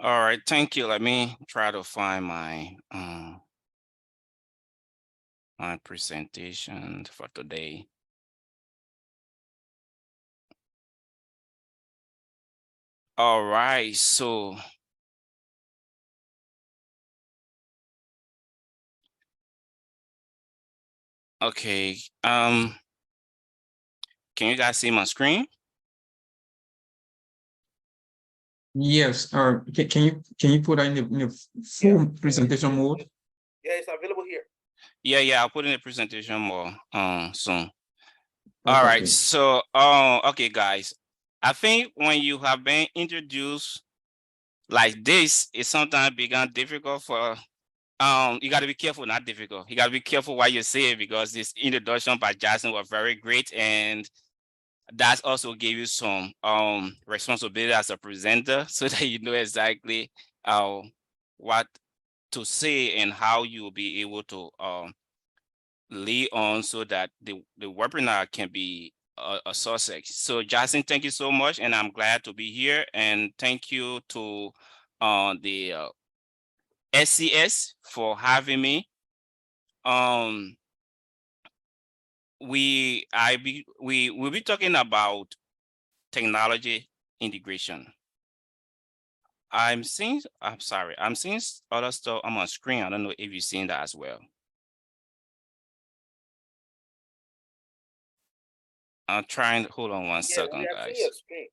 All right, thank you. Let me try to find my presentation for today. All right, so okay. Can you guys see my screen? Yes. Can you put that in the full presentation mode? Yeah, it's available here. Yeah, I'll put in the presentation more soon. All right, Okay. so okay, guys. I think when you have been introduced like this, it sometimes become difficult for you got to be careful, not difficult. You got to be careful what you say because this introduction by Jackson was very great, and that also gave you some responsibility as a presenter so that you know exactly what to say and how you will be able to lead on so that the webinar can be a success. So Jackson, thank you so much, and I'm glad to be here. And thank you to the SCS for having me. We will be talking about technology integration. I'm seeing other stuff on my screen. I don't know if you've seen that as well. I'm trying, hold on one second, we have seen guys. your screen.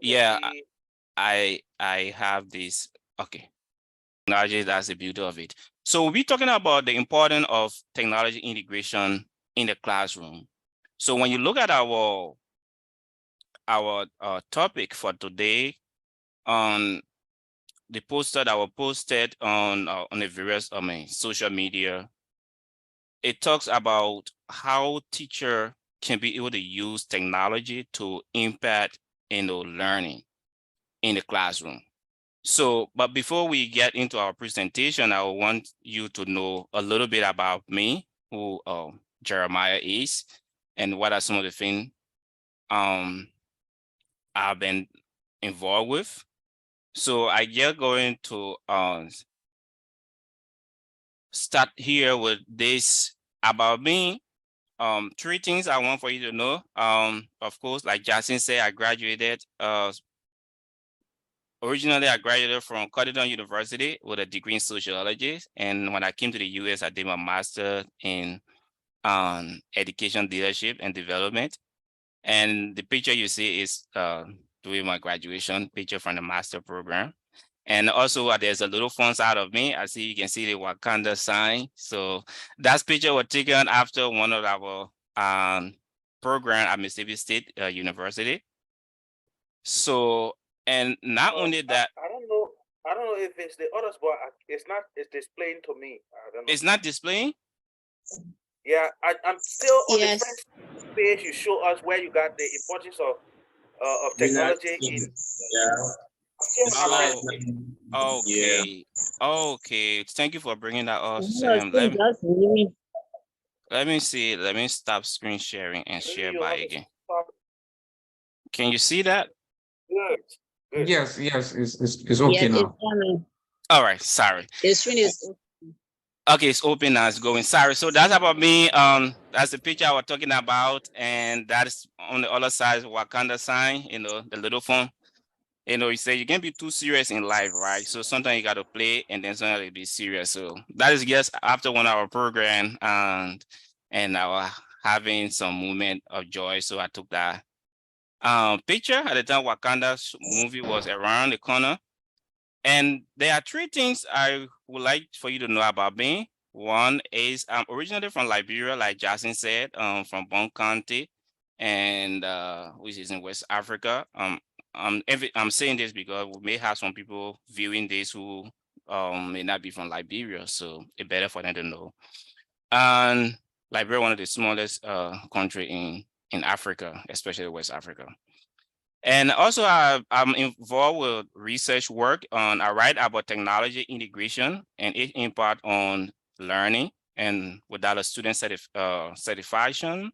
Yeah, See... I have this, okay. Technology, that's the beauty of it. So we'll be talking about the importance of technology integration in the classroom. So when you look at our topic for today, on the poster that were posted on the various social media, it talks about how teacher can be able to use technology to impact learning in the classroom. So, but before we get into our presentation, I want you to know a little bit about me, who Jeremiah is, and what are some of the things I've been involved with. So I just going to start here with this about me. Three things I want for you to know. Of course, like Jackson said, I graduated originally, I graduated from Cotton University with a degree in sociology. And when I came to the US, I did my master in education, leadership, and development. And the picture you see is during my graduation picture from the master program. And also there's a little fun side of me. I see, you can see the Wakanda sign. So that picture was taken after one of our program at Mississippi State University. So, and not only that, I don't know. I don't know if it's the others, but it's not. It's displaying to me. I don't know. it's not displaying. Yeah, I'm still on the Yes. first page. You show us where you got the importance of technology in. Oh, okay. Okay. Thank you for bringing that up, No, Sam. still just leaving. Let me see. Let me stop screen sharing and share by again. Can you see that? Good. Good. Yes, it's okay Yes, now. it's coming. All right. Sorry. The screen is Okay, it's open now. It's going. Sorry. So that's about me. That's the picture I was talking about, and that's on the other side, Wakanda sign. You know, the little phone. You know, you say you can't be too serious in life, right? So sometimes you got to play, and then sometimes you be serious. So that is just after 1 hour program, and I was having some moment of joy. So I took that picture at the time. Wakanda's movie was around the corner. And there are three things I would like for you to know about me. One is I'm originally from Liberia, like Jackson said, from Bon County, and which is in West Africa. I'm saying this because we may have some people viewing this who may not be from Liberia, so it's better for them to know. And Liberia, one of the smallest country in Africa, especially West Africa. And also, I'm involved with research work on, I write about technology integration and its impact on learning and without a student certification.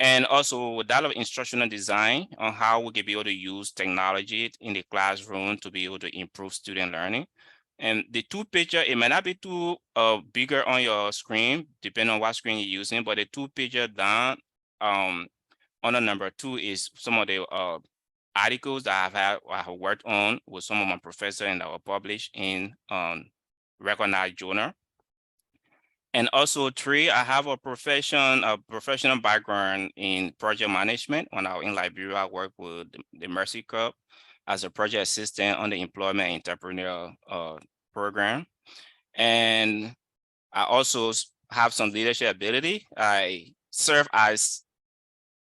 And also with that of instructional design on how we can be able to use technology in the classroom to be able to improve student learning. And the two picture, it might not be too bigger on your screen, depending on what screen you're using, but the two picture down on the number 2 is some of the articles that I have worked on with some of my professors and that were published in recognized journal. And also 3, I have a professional background in project management. When I was in Liberia, I worked with the Mercy Cup as a project assistant on the employment entrepreneur program. And I also have some leadership ability. I serve as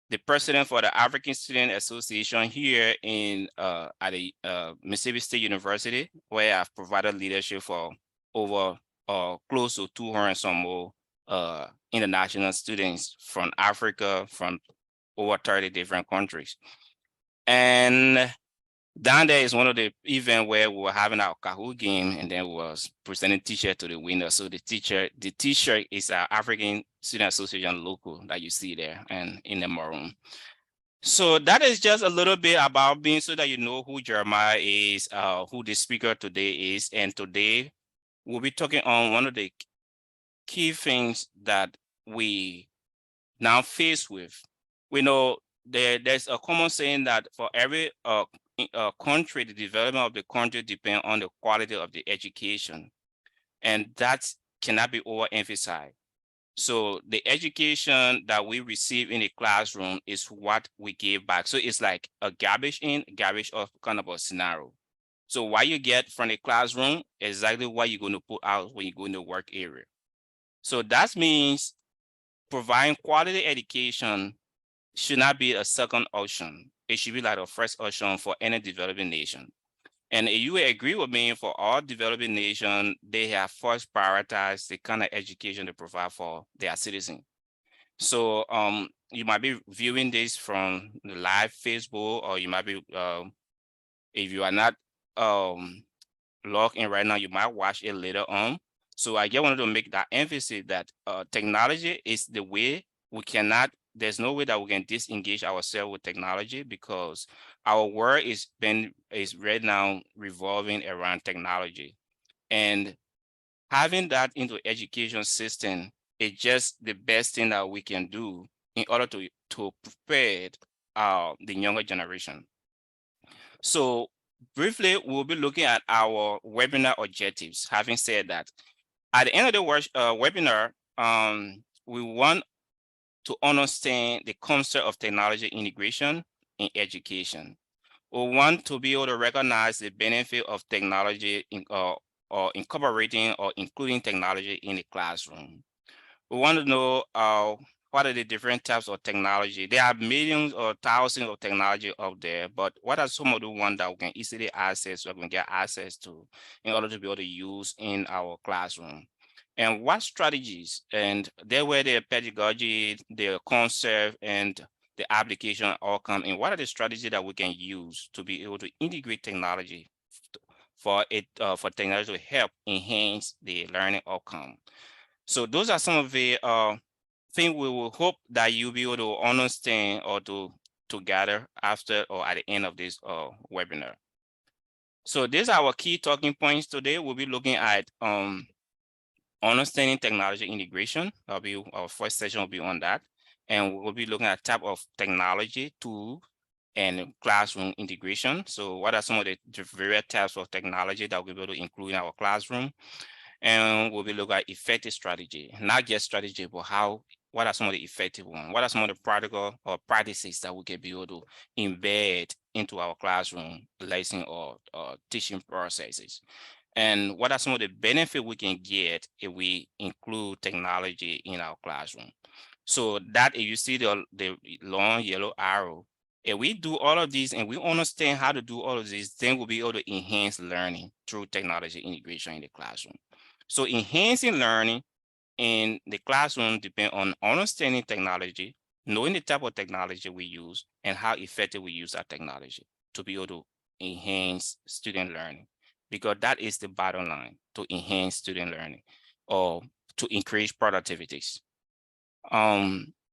the president for the African Student Association here in at the Mississippi State University, where I've provided leadership for over close to 200 some more international students from Africa, from over 30 different countries. And down there is one of the events where we were having our Kahoot game, and then we was presenting t-shirt to the winner. So the t-shirt is our African Student Association logo that you see there and in the maroon. So that is just a little bit about me so that you know who Jeremiah is, who the speaker today is. And today we'll be talking on one of the key things that we now face with. We know there's a common saying that for every country, the development of the country depends on the quality of the education. And that cannot be overemphasized. So the education that we receive in the classroom is what we give back. So it's like a garbage in, garbage out kind of a scenario. So what you get from the classroom is exactly what you're going to put out when you go in the work area. So that means providing quality education should not be a second option. It should be like a first option for any developing nation. And you will agree with me, for all developing nations, they have first prioritized the kind of education they provide for their citizens. So you might be viewing this from the live Facebook, or you might be, if you are not logged in right now, you might watch it later on. So I just wanted to make that emphasis that technology is the way. We cannot, there's no way that we can disengage ourselves with technology, because our world is right now revolving around technology. And having that into education system is just the best thing that we can do in order to prepare the younger generation. So briefly, we'll be looking at our webinar objectives. Having said that, at the end of the webinar, we want to understand the concept of technology integration in education. We want to be able to recognize the benefit of technology or incorporating or including technology in the classroom. We want to know what are the different types of technology. There are millions or thousands of technology out there, but what are some of the ones that we can easily access or we can get access to in order to be able to use in our classroom? And what strategies, and there where the pedagogy, the concept, and the application all come in. What are the strategies that we can use to be able to integrate technology for technology to help enhance the learning outcome? So those are some of the things we will hope that you'll be able to understand or to gather after or at the end of this webinar. So these are our key talking points today. We'll be looking at understanding technology integration. That'll be our first session will be on that. And we'll be looking at type of technology, tool, and classroom integration. So what are some of the various types of technology that we'll be able to include in our classroom? And we'll be looking at effective strategy, not just strategy, but what are some of the effective ones? What are some of the practical or practices that we can be able to embed into our classroom lesson or teaching processes? And what are some of the benefits we can get if we include technology in our classroom? So that if you see the long yellow arrow, if we do all of these and we understand how to do all of these, then we'll be able to enhance learning through technology integration in the classroom. So enhancing learning in the classroom depends on understanding technology, knowing the type of technology we use, and how effective we use our technology to be able to enhance student learning, because that is the bottom line, to enhance student learning or to increase productivities.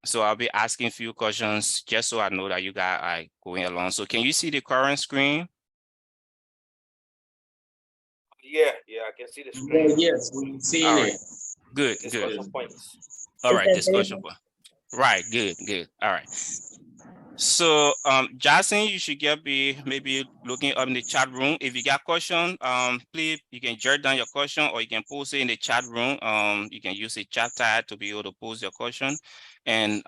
So I'll be asking a few questions just so I know that you guys are going along. So can you see the current screen? Yeah, I can see the screen. Yes, we're seeing All right. it. Good, good. Discussion points. All right, discussion point. Right, good, good. All right. So Jason, you should be maybe looking up in the chat room. If you got question, please you can jot down your question or you can post it in the chat room. You can use the chat tag to be able to post your question. And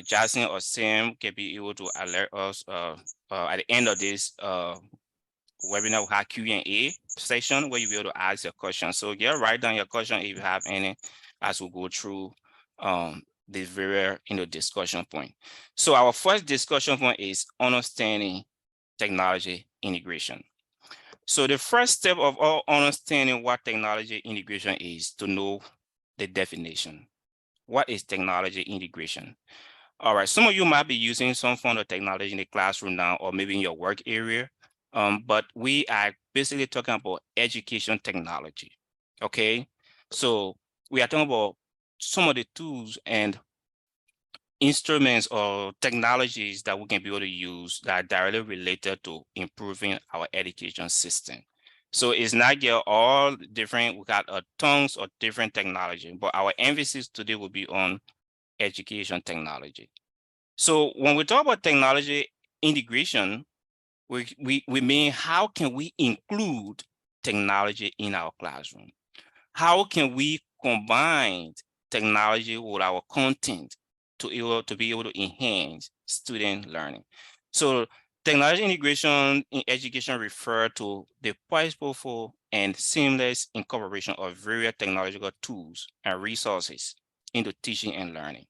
Jason or Sam can be able to alert us at the end of this webinar. We have Q&A session where you'll be able to ask your question. So write down your question if you have any as we go through this very discussion point. So our first discussion point is understanding technology integration. So the first step of all understanding what technology integration is to know the definition. What is technology integration? All right, some of you might be using some form of technology in the classroom now, or maybe in your work area. But we are basically talking about education technology. Okay, so we are talking about some of the tools and instruments or technologies that we can be able to use that are directly related to improving our education system. So it's not yet all different. We got tons of different technology, but our emphasis today will be on education technology. So when we talk about technology integration, we mean how can we include technology in our classroom? How can we combine technology with our content to be able to enhance student learning? So technology integration in education refer to the purposeful and seamless incorporation of various technological tools and resources into teaching and learning.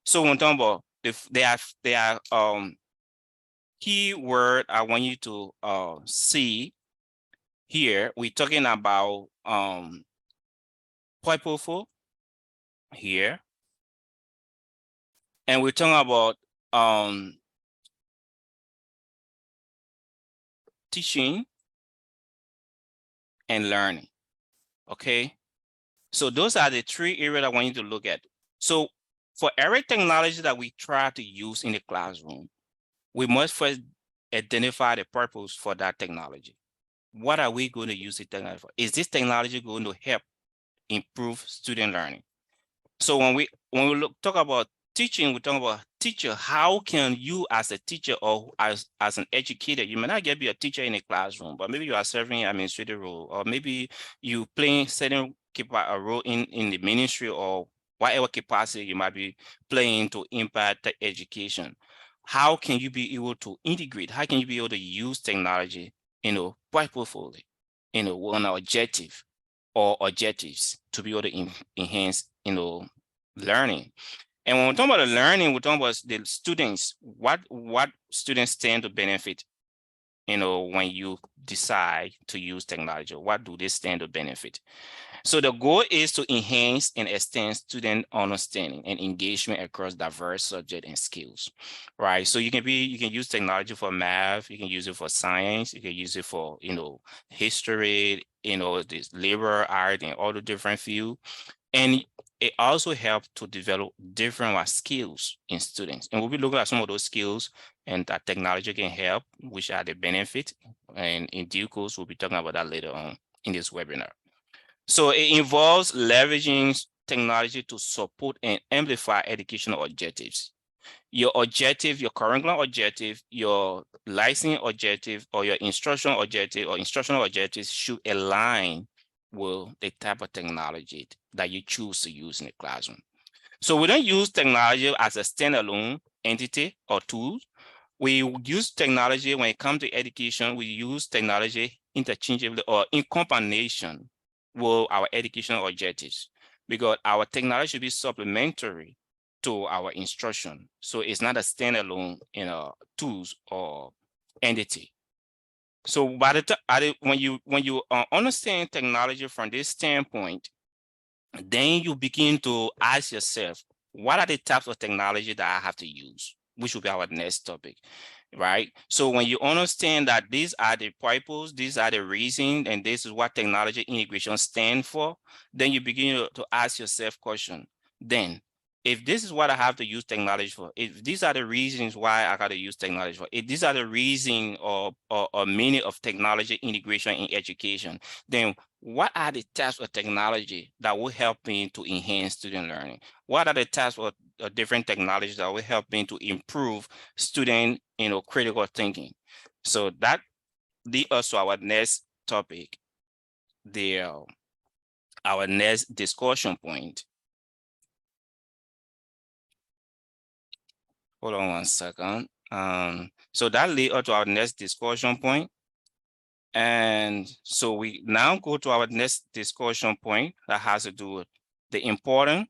So when talking about they are key word I want you to see here. We're talking about purposeful here, and we're talking about teaching and learning. Okay, so those are the three areas I want you to look at. So for every technology that we try to use in the classroom, we must first identify the purpose for that technology. What are we going to use the technology for? Is this technology going to help improve student learning? So when we talk about teaching, we talk about teacher. How can you as a teacher or as an educator, you may not get be a teacher in a classroom, but maybe you are serving an administrative role, or maybe you playing certain a role in the ministry or whatever capacity you might be playing to impact the education. How can you be able to integrate? How can you be able to use technology, purposefully, one objective or objectives to be able to enhance, learning? And when we're talking about the learning, we're talking about the students, what students stand to benefit, when you decide to use technology. What do they stand to benefit? So the goal is to enhance and extend student understanding and engagement across diverse subjects and skills, right? So you can use technology for math, you can use it for science, you can use it for, history, this labor, art, and all the different fields. And it also helps to develop different skills in students. And we'll be looking at some of those skills and that technology can help, which are the benefit. And in due course, we'll be talking about that later on in this webinar. So it involves leveraging technology to support and amplify educational objectives. Your objective, your curriculum objective, your licensing objective, or your instructional objective or instructional objectives should align with the type of technology that you choose to use in the classroom. So we don't use technology as a standalone entity or tool. We use technology when it comes to education. We use technology interchangeably or in combination with our educational objectives, because our technology should be supplementary to our instruction. So it's not a standalone, tools or entity. So by the time when you understand technology from this standpoint, then you begin to ask yourself, what are the types of technology that I have to use, which will be our next topic, right? So when you understand that these are the purpose, these are the reason, and this is what technology integration stands for, then you begin to ask yourself question, then if this is what I have to use technology for, if these are the reasons why I got to use technology for, if these are the reason or meaning of technology integration in education, then what are the types of technology that will help me to enhance student learning? What are the types of different technologies that will help me to improve student, critical thinking? So that leads us to our next topic, our next discussion point. Hold on one second. So that leads us to our next discussion point. And so we now go to our next discussion point that has to do with the importance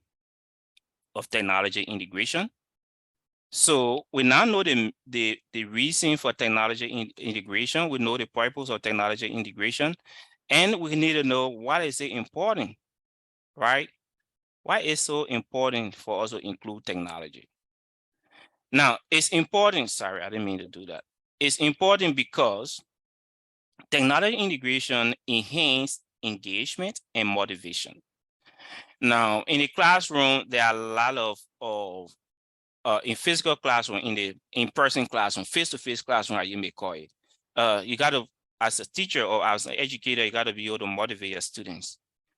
of technology integration. So we now know the reason for technology integration. We know the purpose of technology integration, and we need to know what is it important, right? Why is so important for us to include technology? Now, it's important, sorry, I didn't mean to do that. It's important because technology integration enhances engagement and motivation. Now, in the classroom, there are a lot of in physical classroom, in the in-person classroom, face-to-face classroom, as you may call it. You got to, as a teacher or as an educator, you got to be able to motivate your students.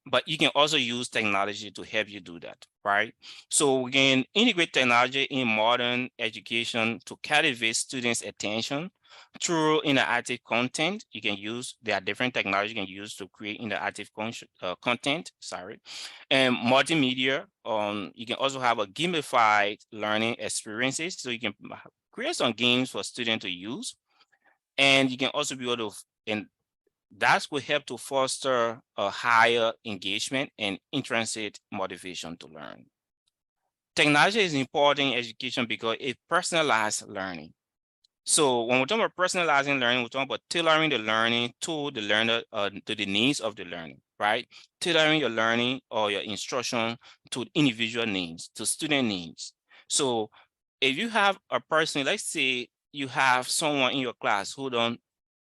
But you can also use technology to help you do that, right? So we can integrate technology in modern education to captivate students' attention through interactive content. You can use, there are different technologies you can use to create interactive content, and multimedia. You can also have a gamified learning experiences. So you can create some games for students to use. And you can also be able to, and that will help to foster a higher engagement and intrinsic motivation to learn. Technology is important in education because it personalizes learning. So when we're talking about personalizing learning, we're talking about tailoring the learning to the learner, to the needs of the learning, right? Tailoring your learning or your instruction to individual needs, to student needs. So if you have a person, let's say you have someone in your class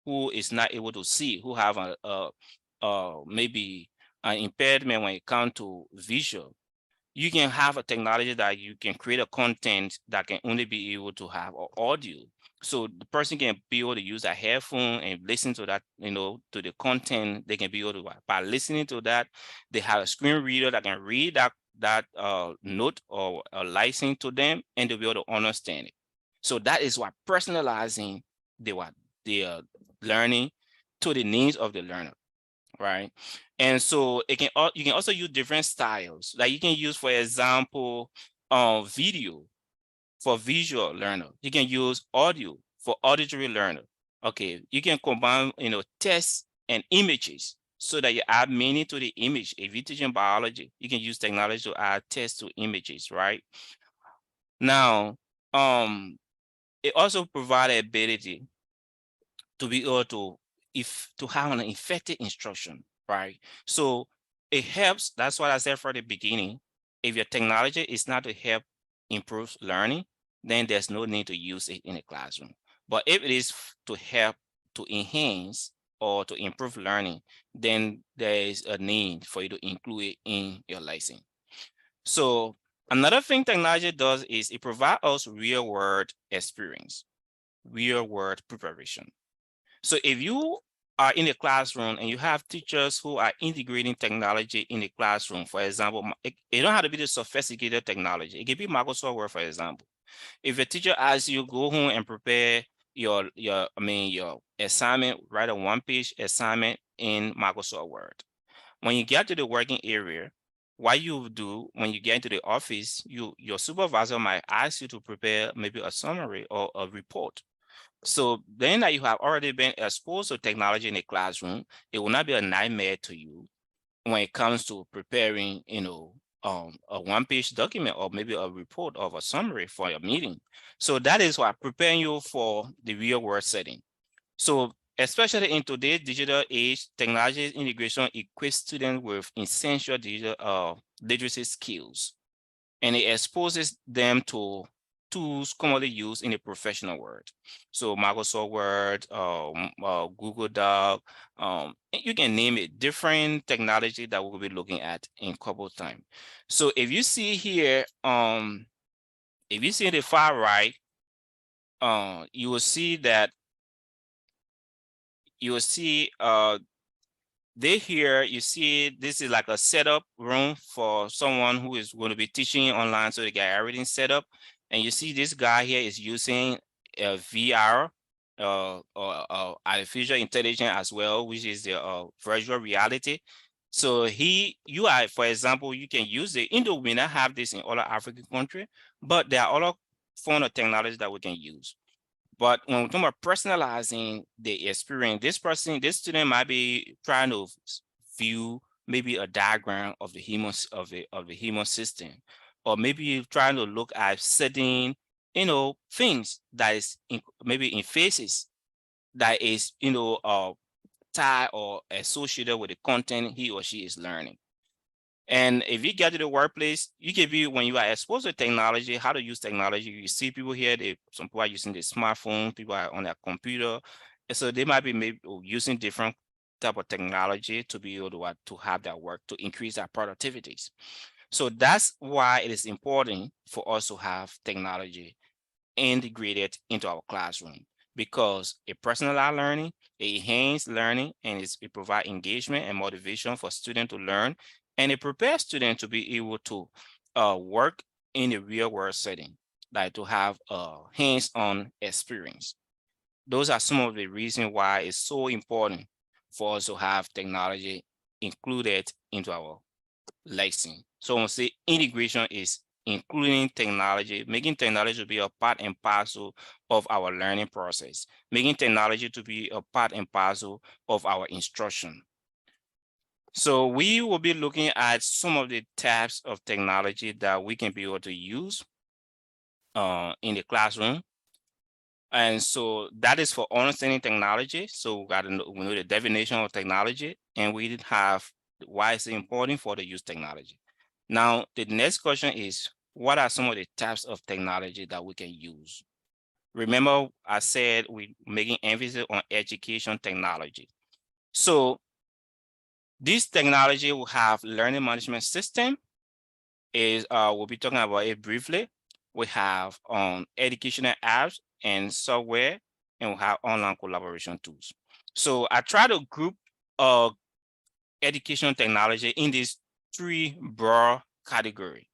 who is not able to see, who have maybe an impairment when it comes to visual, you can have a technology that you can create a content that can only be able to have audio. So the person can be able to use a headphone and listen to that, to the content. They can be able to, by listening to that, they have a screen reader that can read that note or a license to them, and they'll be able to understand it. So that is what personalizing the learning to the needs of the learner, right? And so you can also use different styles. Like you can use, for example, video for visual learner. You can use audio for auditory learner. Okay, you can combine, text and images so that you add meaning to the image. If you're teaching biology, you can use technology to add text to images, right? Now, it also provides the ability to be able to have an effective instruction, right? So it helps. That's what I said from the beginning. If your technology is not to help improve learning, then there's no need to use it in a classroom. But if it is to help to enhance or to improve learning, then there is a need for you to include it in your lesson. So another thing technology does is it provides us real world experience, real world preparation. So if you are in a classroom and you have teachers who are integrating technology in the classroom, for example, it don't have to be the sophisticated technology. It can be Microsoft Word, for example. If a teacher asks you, go home and prepare your assignment, write a one-page assignment in Microsoft Word. When you get to the working area, what you do when you get into the office, your supervisor might ask you to prepare maybe a summary or a report. So then that you have already been exposed to technology in the classroom, it will not be a nightmare to you when it comes to preparing, a one-page document or maybe a report of a summary for your meeting. So that is what preparing you for the real world setting. So especially in today's digital age, technology integration equips students with essential digital literacy skills, and it exposes them to tools commonly used in the professional world. So Microsoft Word, Google Doc, you can name it, different technology that we'll be looking at in a couple of time. So if you see here, if you see the far right, you will see that you will see here you see this is like a setup room for someone who is going to be teaching online, so they get everything set up. And you see this guy here is using a VR or artificial intelligence as well, which is the virtual reality. So you are, for example, you can use it. Indo may not have this in other African countries, but there are other form of technology that we can use. But when we're talking about personalizing the experience, this student might be trying to view maybe a diagram of the human system, or maybe trying to look at certain, things that is maybe in faces that is, tied or associated with the content he or she is learning. And if you get to the workplace, you can be, when you are exposed to technology, how to use technology, you see people here, some people are using the smartphone, people are on their computer. And so they might be maybe using different type of technology to be able to have that work, to increase their productivities. So that's why it is important for us to have technology integrated into our classroom, because a personalized learning, a enhanced learning, and it provides engagement and motivation for students to learn, and it prepares students to be able to work in a real world setting, like to have a hands-on experience. Those are some of the reasons why it's so important for us to have technology included into our lesson. So when we say integration is including technology, making technology to be a part and parcel of our learning process, making technology to be a part and parcel of our instruction. So we will be looking at some of the types of technology that we can be able to use in the classroom. And so that is for understanding technology. So we know the definition of technology, and we have why it's important for the use technology. Now, the next question is, what are some of the types of technology that we can use? Remember, I said we're making emphasis on education technology. So this technology will have learning management system. We'll be talking about it briefly. We have educational apps and software, and we have online collaboration tools. So I try to group education technology in these three broad categories.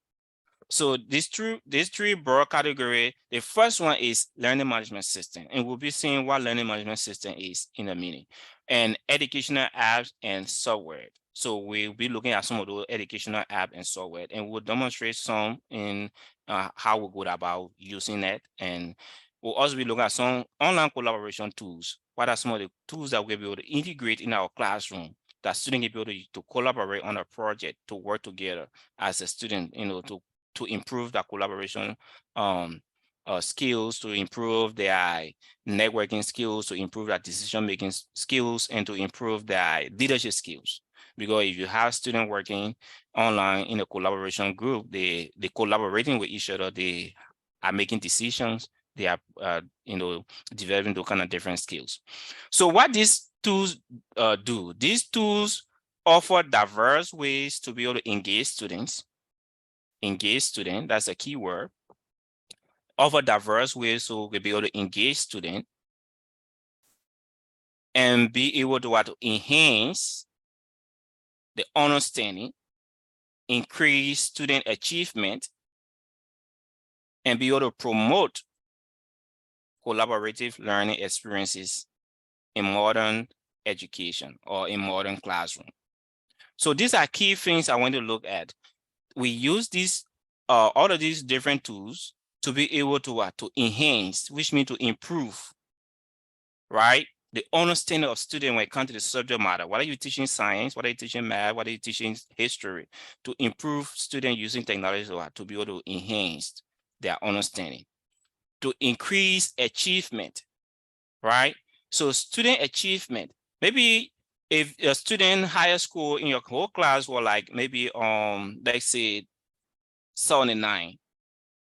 So these three broad category, the first one is learning management system, and we'll be seeing what learning management system is in a minute, and educational apps and software. So we'll be looking at some of those educational app and software, and we'll demonstrate some in how we go about using it. And we'll also be looking at some online collaboration tools. What are some of the tools that we'll be able to integrate in our classroom that students can be able to collaborate on a project, to work together as a student, to improve the collaboration skills, to improve their networking skills, to improve their decision-making skills, and to improve their leadership skills. Because if you have students working online in a collaboration group, they collaborating with each other, they are making decisions, they are developing those kind of different skills. So what these tools do, these tools offer diverse ways to be able to engage students. That's a key word. Offer diverse ways so we'll be able to engage students and be able to enhance the understanding, increase student achievement, and be able to promote collaborative learning experiences in modern education or in modern classroom. So these are key things I want to look at. We use all of these different tools to be able to enhance, which means to improve, right? The understanding of student when it comes to the subject matter. What are you teaching science? What are you teaching math? What are you teaching history? To improve student using technology to be able to enhance their understanding. To increase achievement, right? So student achievement, maybe if a student higher school in your whole class were like maybe let's say 79,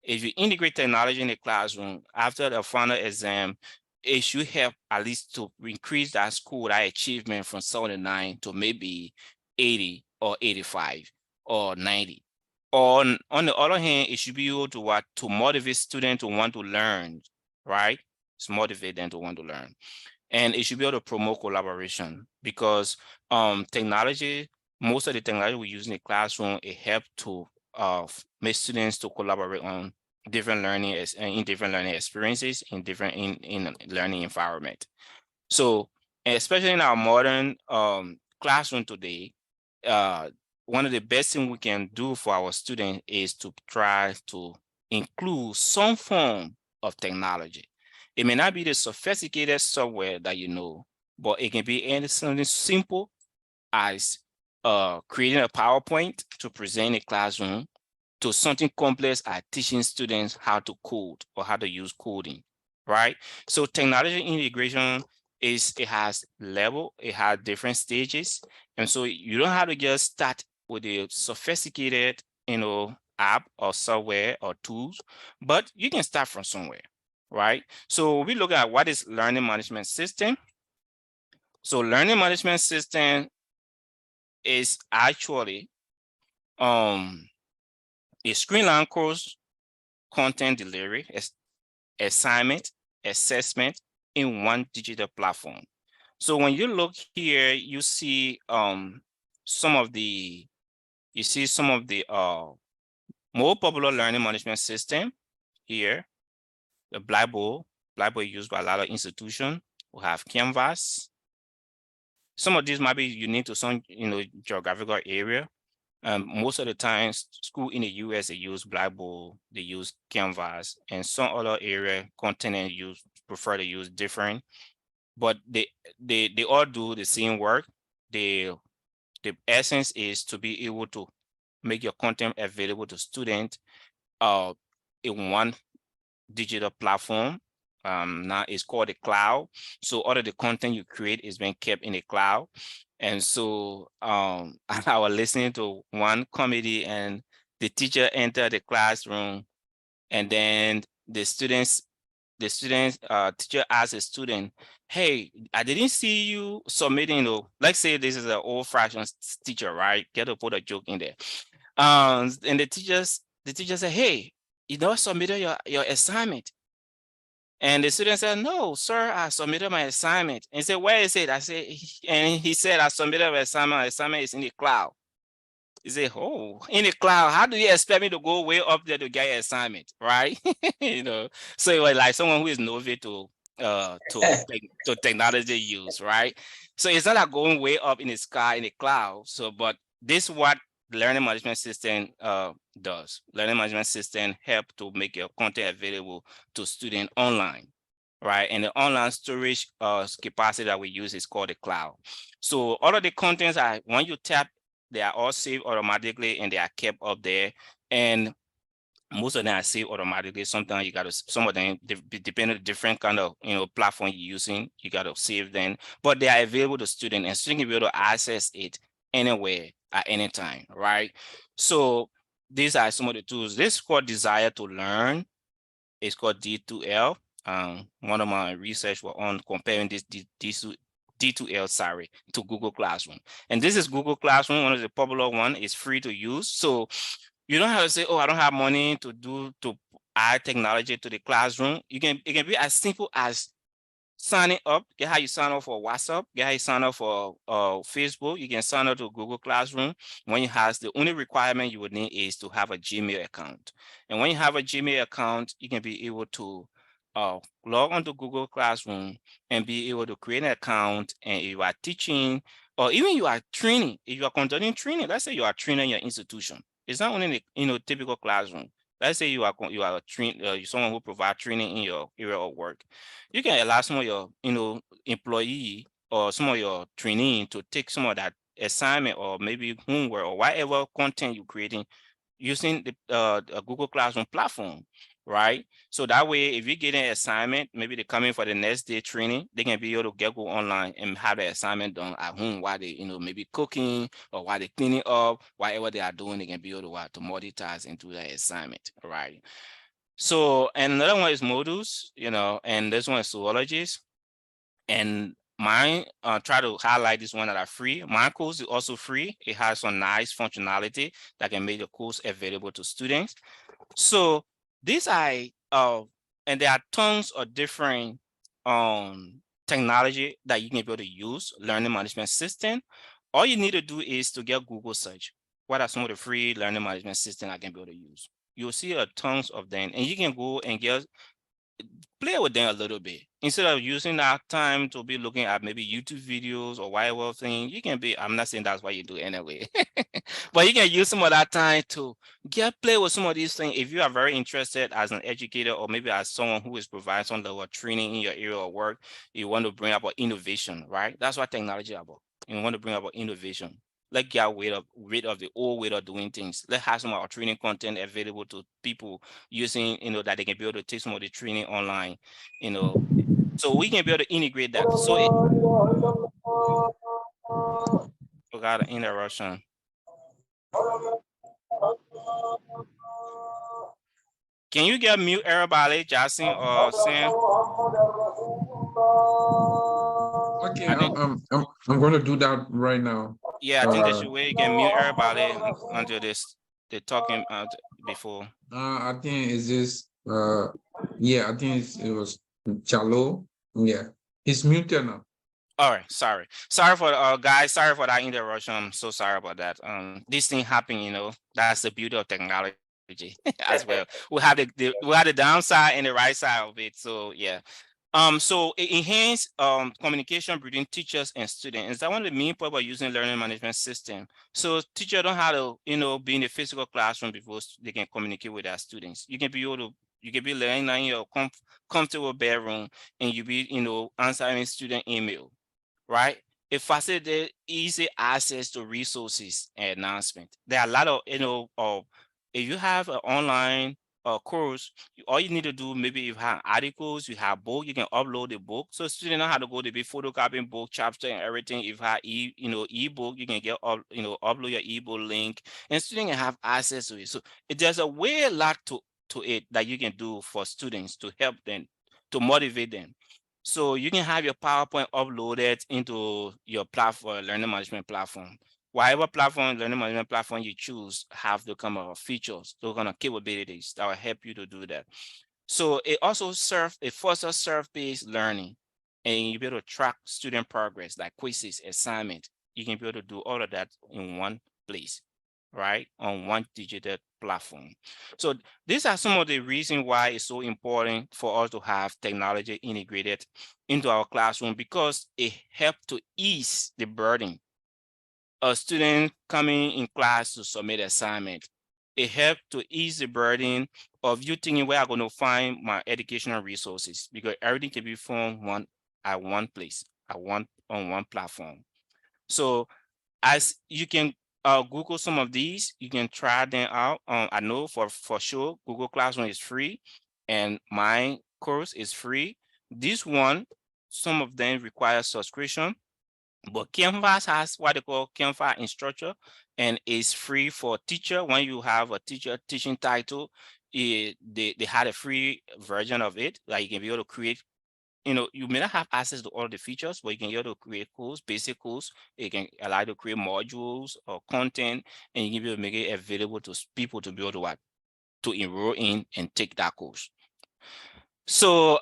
if you integrate technology in the classroom after the final exam, it should help at least to increase that school, that achievement from 79 to maybe 80 or 85 or 90. On the other hand, it should be able to what, to motivate students to want to learn, right? It's motivate them to want to learn. And it should be able to promote collaboration, because technology, most of the technology we use in the classroom, it helps to make students to collaborate on different learning in different learning experiences in different in learning environment. So especially in our modern classroom today, one of the best things we can do for our students is to try to include some form of technology. It may not be the sophisticated software that you know, but it can be something simple as creating a PowerPoint to present in a classroom, to something complex as teaching students how to code or how to use coding, right? So technology integration it has level, it has different stages. And so you don't have to just start with a sophisticated, app or software or tools, but you can start from somewhere, right? So we look at what is learning management system. So learning management system is actually a screenline course, content delivery, assignment, assessment in one digital platform. So when you look here, you see some of the more popular learning management system here. The Blackboard is used by a lot of institutions. We have Canvas. Some of these might be unique to some geographical area. Most of the time, school in the US, they use Blackboard, they use Canvas, and some other area continent prefer to use different, but they all do the same work. The essence is to be able to make your content available to students in one digital platform. Now it's called the cloud. So all of the content you create is being kept in the cloud. And so I was listening to one comedy, and the teacher entered the classroom, and then the teacher asked a student, hey, I didn't see you submitting, let's say this is an old fashioned teacher, right? Get to put a joke in there. And the teacher said, hey, you know, submitted your assignment. And the student said, no, sir, I submitted my assignment. And he said, where is it? And he said, I submitted my assignment. My assignment is in the cloud. He said, oh, in the cloud, how do you expect me to go way up there to get an assignment, right? So it was like someone who is novice to technology use, right? So it's not like going way up in the sky in the cloud. So, but this is what learning management system does. Learning management system help to make your content available to students online, right? And the online storage capacity that we use is called the cloud. So all of the contents when you tap, they are all saved automatically and they are kept up there. And most of them are saved automatically. Sometimes some of them, depending on the different kind of platform you're using, you got to save them. But they are available to students, and students can be able to access it anywhere at any time, right? So these are some of the tools. This is called Desire to Learn. It's called D2L. One of my research was on comparing this D2L, to Google Classroom. And this is Google Classroom, one of the popular one. It's free to use. So you don't have to say, oh, I don't have money to add technology to the classroom. It can be as simple as signing up. Get how you sign up for WhatsApp, get how you sign up for Facebook. You can sign up to Google Classroom. When you have, the only requirement you would need is to have a Gmail account. And when you have a Gmail account, you can be able to log onto Google Classroom and be able to create an account. And if you are teaching, or even you are training, if you are conducting training, let's say you are training your institution. It's not only the typical classroom. Let's say you are someone who provides training in your area of work. You can allow some of your employee or some of your training to take some of that assignment or maybe homework or whatever content you're creating using the Google Classroom platform, right? So that way, if you get an assignment, maybe they're coming for the next day training, they can be able to go online and have the assignment done at home while they, maybe cooking or while they're cleaning up, whatever they are doing, they can be able to multitask and do that assignment, right? So, and another one is modules, and this one is zoologies. And mine, try to highlight this one that are free. My course is also free. It has some nice functionality that can make the course available to students. So these are, and there are tons of different technology that you can be able to use, learning management system. All you need to do is to get Google search. What are some of the free learning management system I can be able to use? You'll see a tons of them, and you can go and get play with them a little bit instead of using that time to be looking at maybe YouTube videos or whatever thing. You can be, I'm not saying that's what you do anyway, but you can use some of that time to play with some of these things. If you are very interested as an educator or maybe as someone who is providing some level of training in your area of work, you want to bring about innovation, right? That's what technology is about. You want to bring about innovation. Let's get rid of the old way of doing things. Let's have some of our training content available to people using, that they can be able to take some of the training online, so we can be able to integrate that. So it got an interruption. Can you get mute everybody, Justin or Sam? Okay, I think, I'm going to do that right now. yeah, I think there's a way you can mute everybody until they're talking before. I think it's just yeah, I think it was Chalo. Yeah, he's muted now. All right, sorry for guys, sorry for that interruption. I'm so sorry about that. This thing happened, that's the beauty of technology as well. We have we have the downside and the right side of it. So yeah. So it enhance communication between teachers and students. Is that one of the main point about using learning management system? So teacher don't have to, be in the physical classroom before they can communicate with their students. You can be able to, you can be learning in your comfortable bedroom and you be, answering student email, right? It facilitates easy access to resources and announcement. There are a lot of, if you have an online course, all you need to do, maybe you have articles, you have book, you can upload the book. So students know how to go to be photocopying book chapter and everything. If you have ebook, you can get upload your ebook link, and students can have access to it. So there's a way a lot to it that you can do for students to help them, to motivate them. So you can have your PowerPoint uploaded into your platform, learning management platform. Whatever platform, learning management platform you choose, have the kind of features, those kind of capabilities that will help you to do that. So it also fosters self-based learning, and you'll be able to track student progress like quizzes, assignment. You can be able to do all of that in one place, right? On one digital platform. So these are some of the reasons why it's so important for us to have technology integrated into our classroom, because it helps to ease the burden. A student coming in class to submit assignment, it helps to ease the burden of you thinking where I'm going to find my educational resources, because everything can be found at one place, on one platform. So as you can Google some of these, you can try them out. I know for sure Google Classroom is free, and my course is free. This one, some of them require subscription, but Canvas has what they call Canvas Instructor, and is free for teacher. When you have a teacher teaching title, they had a free version of it that you can be able to create. You may not have access to all the features, but you can be able to create course, basic course. You can allow you to create modules or content, and you can be able to make it available to people to be able to enroll in and take that course. So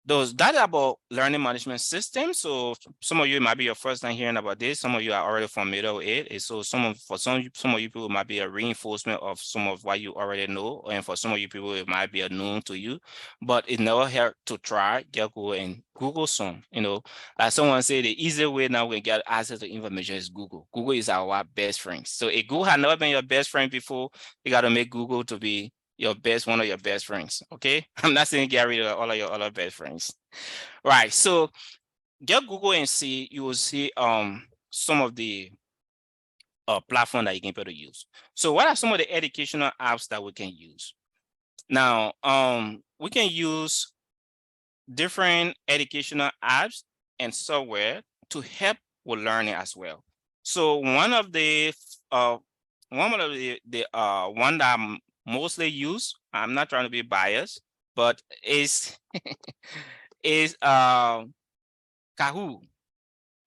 that about learning management system. So some of you might be your first time hearing about this. Some of you are already familiar with it. And so some of you people might be a reinforcement of some of what you already know, and for some of you people it might be a known to you. But it never hurt to try. Just go and Google some. Like someone said, the easy way now we can get access to information is Google. Google is our best friend. So if Google had never been your best friend before, you got to make Google to be one of your best friends. Okay, I'm not saying get rid of all of your other best friends. Right. So get Google and see, you will see some of the platform that you can be able to use. So what are some of the educational apps that we can use? Now, we can use different educational apps and software to help with learning as well. So one of the one that I'm mostly use, I'm not trying to be biased, but is is Kahoot,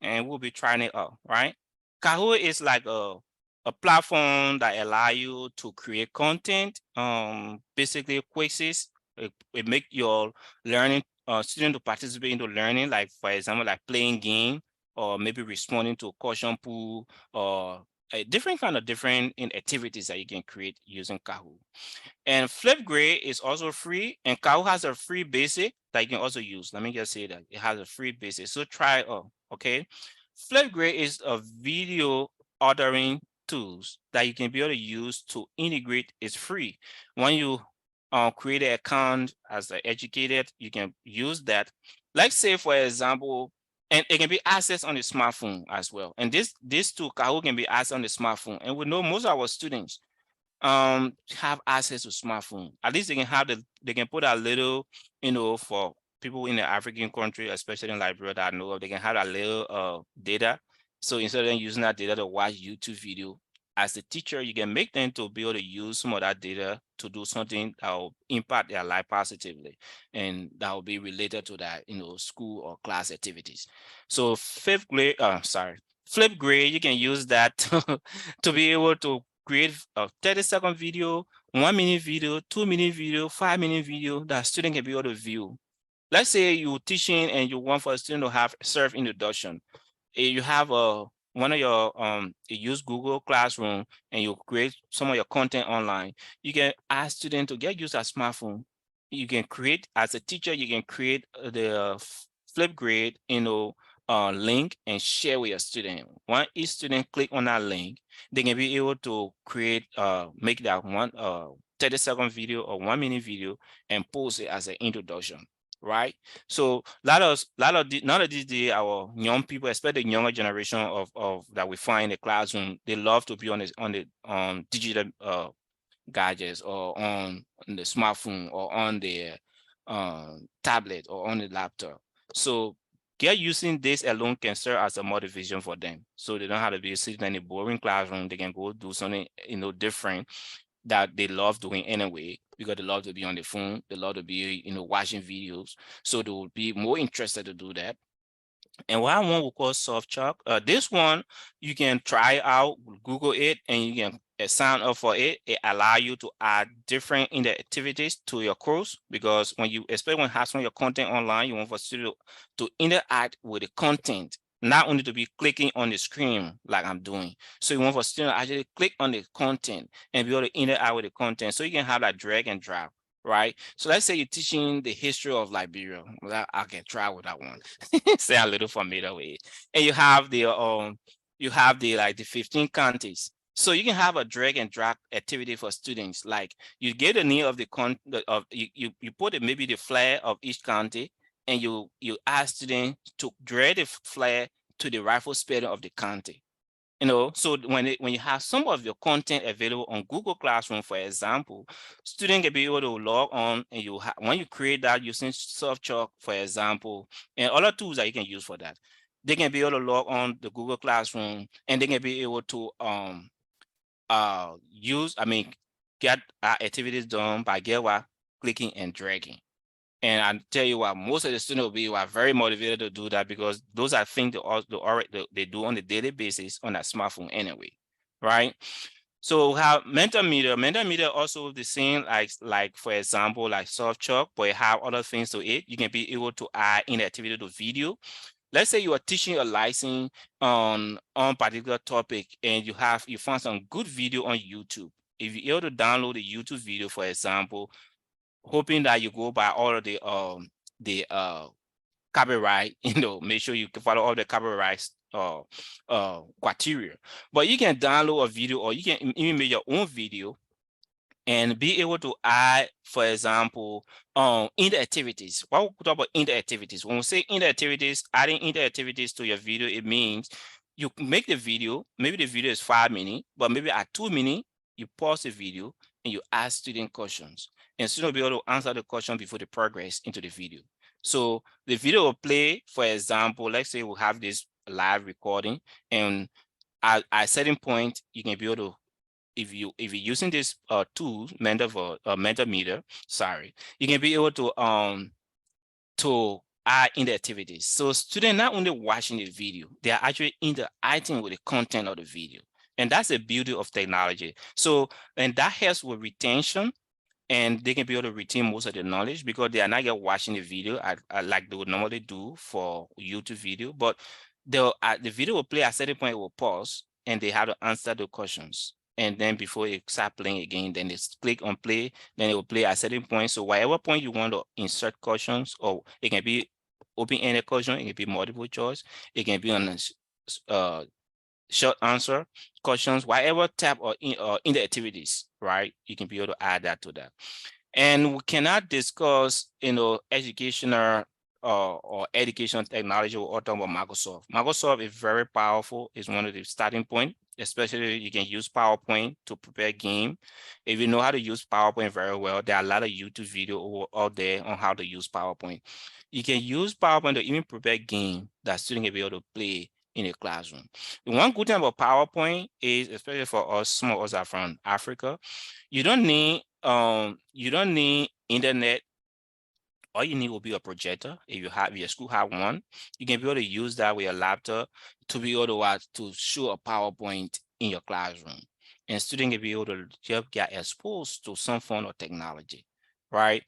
and we'll be trying it out, right? Kahoot is like a platform that allow you to create content, basically quizzes. It make your learning student to participate into learning, like for example, like playing game or maybe responding to a question pool or a different kind of different activities that you can create using Kahoot. And Flipgrid is also free, and Kahoot has a free basic that you can also use. Let me just say that it has a free basic. So try it out, okay? Flipgrid is a video ordering tools that you can be able to use to integrate. It's free. When you create an account as an educated, you can use that. Let's say, for example, and it can be accessed on the smartphone as well. And this tool, Kahoot, can be accessed on the smartphone. And we know most of our students have access to smartphone. At least they can put a little, for people in the African country, especially in Liberia that I know of, they can have a little data. So instead of using that data to watch YouTube video, as a teacher, you can make them to be able to use some of that data to do something that will impact their life positively, and that will be related to that, school or class activities. So Flipgrid, you can use that to be able to create a 30-second video, 1-minute video, 2-minute video, 5-minute video that student can be able to view. Let's say you're teaching and you want for a student to have self introduction. You have one of your you use Google Classroom and you create some of your content online. You can ask students to get used to a smartphone. You can create, as a teacher, you can create the Flipgrid, link and share with your student. When each student click on that link, they can be able to create, make that one 30-second video or 1-minute video and post it as an introduction, right? So nowadays our young people, especially the younger generation of that we find in the classroom, they love to be on the digital gadgets or on the smartphone or on the tablet or on the laptop. So get using this alone can serve as a motivation for them. So they don't have to be sitting in a boring classroom. They can go do something, different that they love doing anyway, because they love to be on the phone. They love to be, watching videos. So they will be more interested to do that. And what one we call soft chalk. This one you can try out, Google it, and you can sign up for it. It allow you to add different in the activities to your course, because when you, especially when you have some of your content online, you want for student to interact with the content, not only to be clicking on the screen like I'm doing. So you want for student to actually click on the content and be able to interact with the content. So you can have that drag and drop, right? So let's say you're teaching the history of Liberia. Well, I can try with that one. Say a little familiar with it. And you have the like the 15 counties. So you can have a drag and drop activity for students. Like you get the name of the you put maybe the flag of each county, and you ask students to drag the flag to the rifle spelling of the county. So when you have some of your content available on Google Classroom, for example, student can be able to log on, and when you create that using soft chalk, for example, and other tools that you can use for that, they can be able to log on the Google Classroom, and they can be able to get activities done by clicking and dragging. And I tell you what, most of the students are very motivated to do that, because those are things they do on a daily basis on a smartphone anyway, right? So we have Mentimeter. Mentimeter also the same, like for example, like soft chalk, but you have other things to it. You can be able to add in activity to video. Let's say you are teaching a lesson on particular topic, and you find some good video on YouTube. If you're able to download a YouTube video, for example, hoping that you go by all of the copyright, make sure you can follow all the copyright criteria. But you can download a video, or you can even make your own video and be able to add, for example, in the activities. What we talk about in the activities? When we say in the activities, adding in the activities to your video, it means you make the video, maybe the video is 5 minutes, but maybe at 2 minutes, you pause the video and you ask student questions. And student will be able to answer the question before they progress into the video. So the video will play, for example, let's say we have this live recording, and at a certain point, you can be able to if you're using this tool, Mentimeter, sorry, you can be able to add in the activities. So students not only watching the video, they are actually interacting with the content of the video. And that's the beauty of technology. So, and that helps with retention, and they can be able to retain most of the knowledge because they are not just watching the video like they would normally do for YouTube video, but the video will play at a certain point, it will pause, and they have to answer the questions. And then before it start playing again, then they click on play, then it will play at a certain point. So whatever point you want to insert questions, or it can be open-ended question, it can be multiple choice, it can be on a short answer questions, whatever type or in the activities, right? You can be able to add that to that. And we cannot discuss, educational or education technology or talking about Microsoft. Microsoft is very powerful. It's one of the starting point, especially you can use PowerPoint to prepare game. If you know how to use PowerPoint very well, there are a lot of YouTube video out there on how to use PowerPoint. You can use PowerPoint to even prepare game that students can be able to play in a classroom. The one good thing about PowerPoint is, especially for us, some of us are from Africa, you don't need internet. All you need will be a projector. If your school have one, you can be able to use that with your laptop to be able to show a PowerPoint in your classroom. And students can be able to just get exposed to some form of technology, right?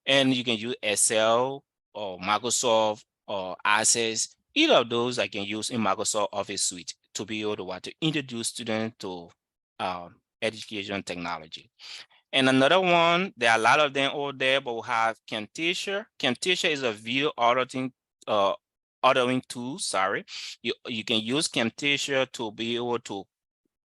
And you can use Excel or Microsoft or Access. Either of those I can use in Microsoft Office Suite to be able to introduce students to education technology. And another one, there are a lot of them out there, but we have Camtasia. Camtasia is a video authoring tool, sorry. You can use Camtasia to be able to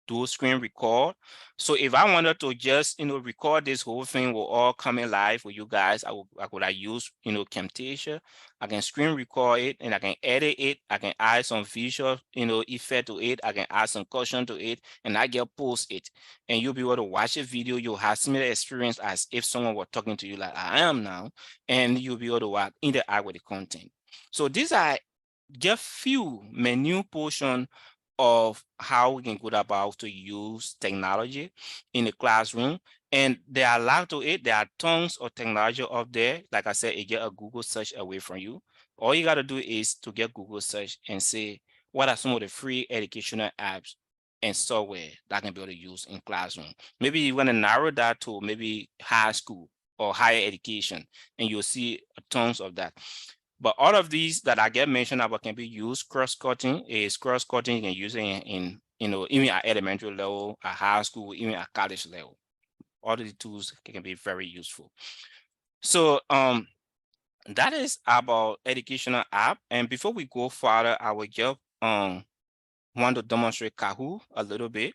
do screen record. So if I wanted to just, record this whole thing will all coming live with you guys, I could use, Camtasia. I can screen record it and I can edit it. I can add some visual, effect to it. I can add some caution to it and I can post it. And you'll be able to watch a video. You'll have similar experience as if someone were talking to you like I am now, and you'll be able to interact with the content. So these are just few menu portion of how we can go about to use technology in the classroom. And there are a lot to it. There are tons of technology out there. Like I said, it get a Google search away from you. All you got to do is to get Google search and say, what are some of the free educational apps and software that can be able to use in classroom? Maybe you want to narrow that to maybe high school or higher education, and you'll see tons of that. But all of these that I get mentioned about can be used. Cross-cutting is cross-cutting. You can use it in even at elementary level, at high school, even at college level. All of the tools can be very useful. So that is about educational app. And before we go further, I will just want to demonstrate Kahoot a little bit.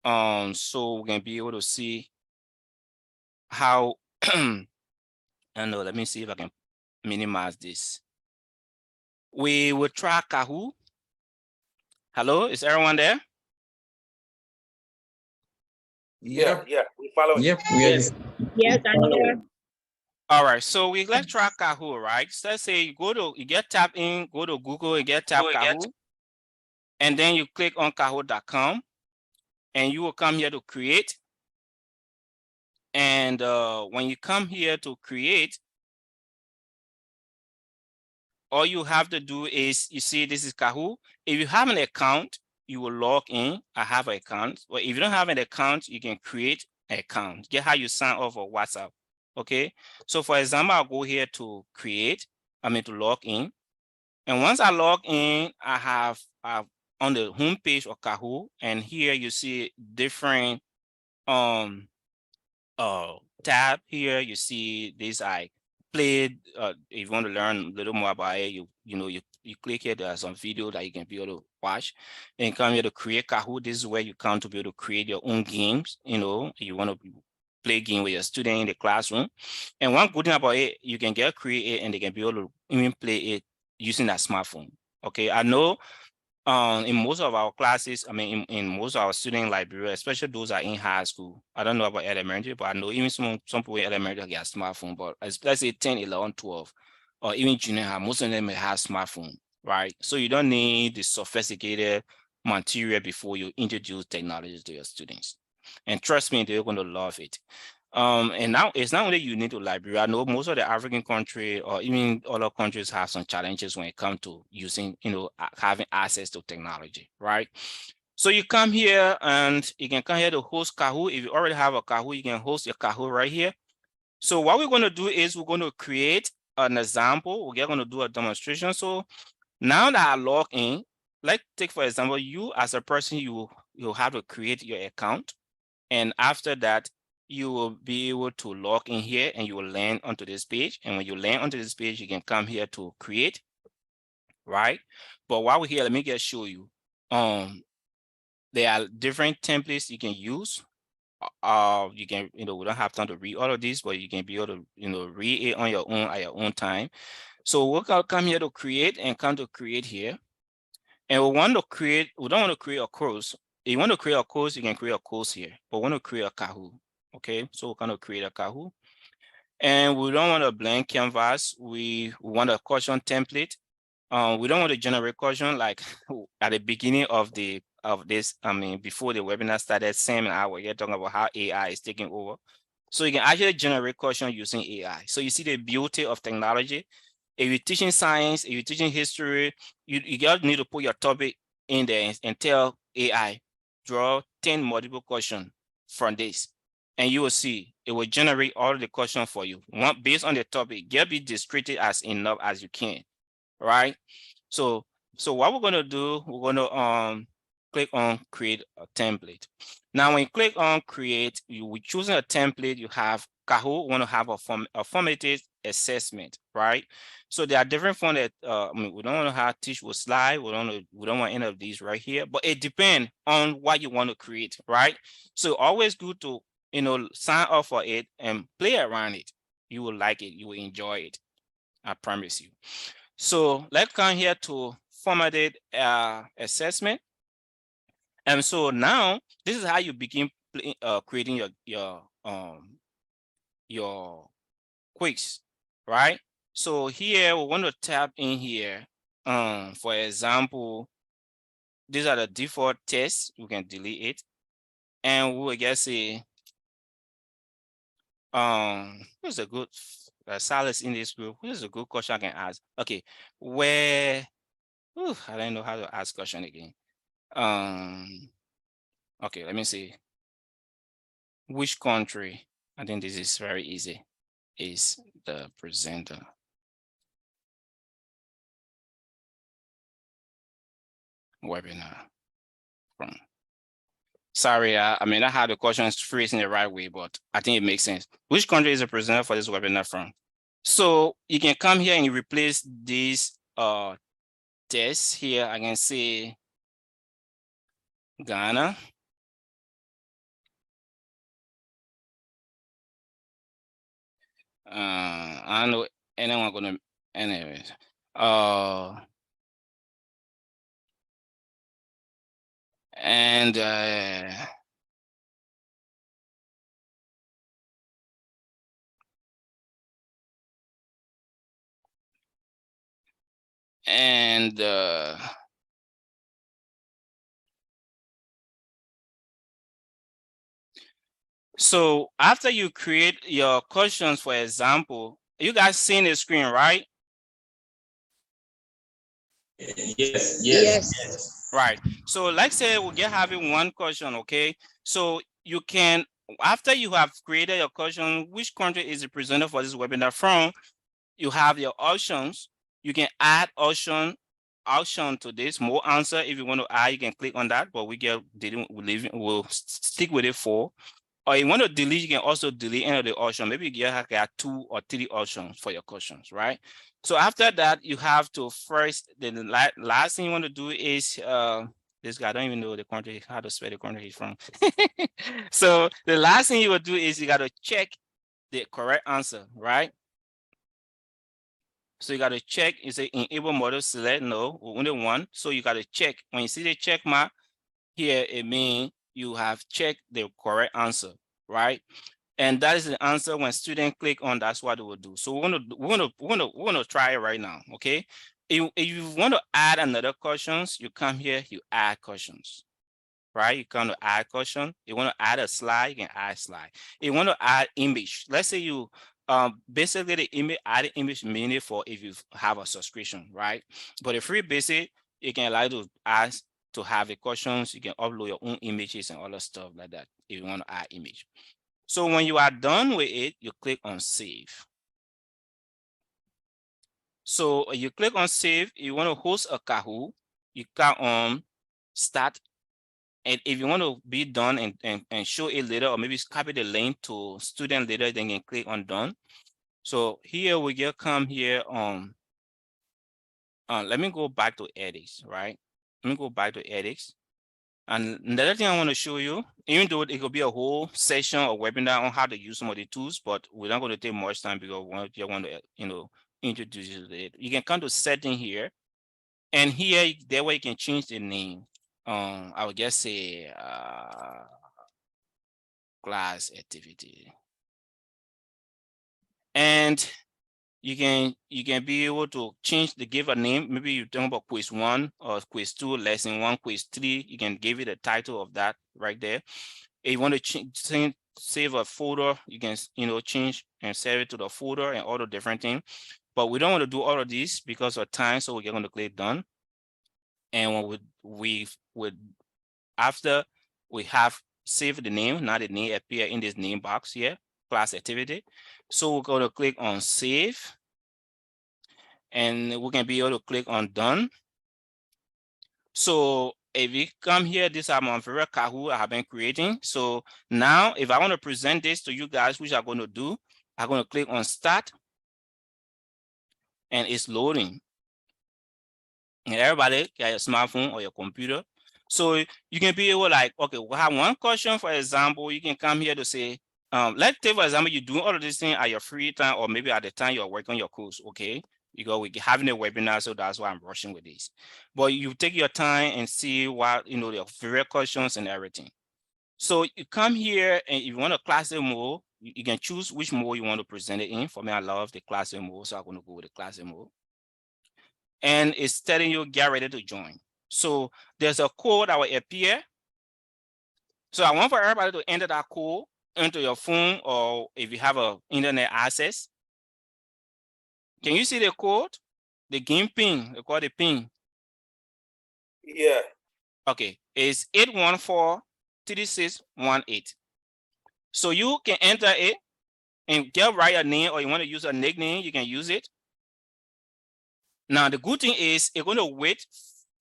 So we can be able to see how I know, let me see if I can minimize this. We will try Kahoot. Hello, is everyone there? Yep. Yeah, we follow it. Yep. We are just Yes, I'm here. All right, so let's try Kahoot, right? So let's say you get tapped in, go to Google and get tapped Kahoot, and then you click on Kahoot.com, and you will come here to create. And when you come here to create, all you have to do is, you see, this is Kahoot. If you have an account, you will log in. I have an account. But if you don't have an account, you can create an account. Get how you sign up for WhatsApp. Okay. So for example, I'll go here to to log in. And once I log in, I have on the home page of Kahoot, and here you see different tab here. You see this I played. If you want to learn a little more about it, you click here. There are some video that you can be able to watch, and come here to create Kahoot. This is where you come to be able to create your own games. You want to play game with your student in the classroom. And one good thing about it, you can create it and they can be able to even play it using that smartphone. Okay, I know in most of our classes, in most of our student Liberia, especially those that are in high school, I don't know about elementary, but I know even some people in elementary get a smartphone, but let's say 10, 11, 12, or even junior high, most of them have smartphone, right? So you don't need the sophisticated material before you introduce technology to your students. And trust me, they're going to love it. And now it's not only unique to Liberia. I know most of the African country or even other countries have some challenges when it comes to using, having access to technology, right? So you come here and you can come here to host Kahoot. If you already have a Kahoot, you can host your Kahoot right here. So what we're going to do is we're going to create an example. We're going to do a demonstration. So now that I log in, let's take, for example, you as a person, you have to create your account. And after that, you will be able to log in here and you will land onto this page. And when you land onto this page, you can come here to create, right? But while we're here, let me just show you. There are different templates you can use. You can, we don't have time to read all of these, but you can be able to, read it on your own at your own time. So we'll come here to create and come to create here. And we don't want to create a course. If you want to create a course, you can create a course here, but we want to create a Kahoot. Okay, so we're going to create a Kahoot. And we don't want a blank canvas. We want a question template. We don't want to generate question like at the beginning of this. I mean, before the webinar started, Sam and I were here talking about how AI is taking over. So you can actually generate question using AI. So you see the beauty of technology. If you're teaching science, if you're teaching history, you just need to put your topic in there and tell AI, draw 10 multiple questions from this. And you will see it will generate all the questions for you. One based on the topic, get be descriptive as enough as you can, right? So what we're gonna do, we're gonna click on create a template. Now, when you click on create, we choosing a template. You have Kahoot want to have a formatted assessment, right? So there are different formats. We don't want to have teach with slide. We don't want any of these right here. But it depends on what you want to create, right? So always good to sign up for it and play around it. You will like it. You will enjoy it. I promise you. So let's come here to formatted assessment. And so now this is how you begin creating your quiz, right? So here we want to tap in here. For example, these are the default tests. You can delete it, and we will just say, who's a good Silas in this group? Who's a good question I can ask? Okay, where? I don't know how to ask question again. Okay, let me see. Which country? I think this is very easy. Is the presenter. Webinar from. Sorry, I mean, I had the questions phrased in the right way, but I think it makes sense. Which country is the presenter for this webinar from? So you can come here and replace these tests here. I can say Ghana. I don't know anyone gonna, anyways. And so after you create your questions, for example, you guys seeing the screen, right? Yes. Right. So let's say we get having one question, okay? So you can, after you have created your question, which country is the presenter for this webinar from, you have your options. You can add option to this, more answer. If you want to add, you can click on that, but we'll stick with it for. Or you want to delete, you can also delete any of the options. Maybe you get 2 or 3 options for your questions, right? So after that, you have to first, the last thing you want to do is, this guy, I don't even know the country, how to spell the country he's from. So the last thing you will do is you got to check the correct answer, right? So you got to check, you say enable model select, no, only one. So you got to check. When you see the check mark here, it means you have checked the correct answer, right? And that is the answer when students click on, that's what they will do. So we're gonna try it right now, okay? If you want to add another questions, you come here, you add questions, right? You come to add question. You want to add a slide, you can add slide. You want to add image. Let's say you basically the image, add image mainly for if you have a subscription, right? But the free basic, you can allow to ask to have the questions. You can upload your own images and all that stuff like that if you want to add image. So when you are done with it, you click on save. So you click on save. You want to host a Kahoot, you click on start. And if you want to be done and show it later, or maybe copy the link to student later, then you can click on done. So here we get come here on, let me go back to edits, right? Let me go back to edits. And another thing I want to show you, even though it could be a whole session or webinar on how to use some of the tools, but we're not going to take much time because we want to, introduce you to it. You can come to setting here, and here, that way you can change the name. I would just say class activity. And you can be able to give a name. Maybe you talk about quiz 1 or quiz 2, lesson 1, quiz 3. You can give it a title of that right there. If you want to save a folder, you can change and save it to the folder and all the different things. But we don't want to do all of this because of time, so we're going to click done. And when we would after we have saved the name, now the name appear in this name box here, class activity. So we're going to click on save, and we can be able to click on done. So if we come here, this is my favorite Kahoot I have been creating. So now if I want to present this to you guys, which I'm going to do, I'm going to click on start, and it's loading. And everybody got your smartphone or your computer. So you can be able like, okay, we have one question, for example, you can come here to say, let's take, for example, you do all of these things at your free time, or maybe at the time you're working on your course, okay? Because we're having a webinar, so that's why I'm rushing with this. But you take your time and see what, your favorite questions and everything. So you come here, and if you want a classic mode, you can choose which mode you want to present it in. For me, I love the classic mode, so I'm going to go with the classic mode. And it's telling you get ready to join. So there's a code that will appear. So I want for everybody to enter that code into your phone, or if you have a internet access. Can you see the code? The game pin, they call the pin. Yeah. Okay, it's 8143618. So you can enter it and write a name, or you want to use a nickname, you can use it. Now, the good thing is it's going to wait.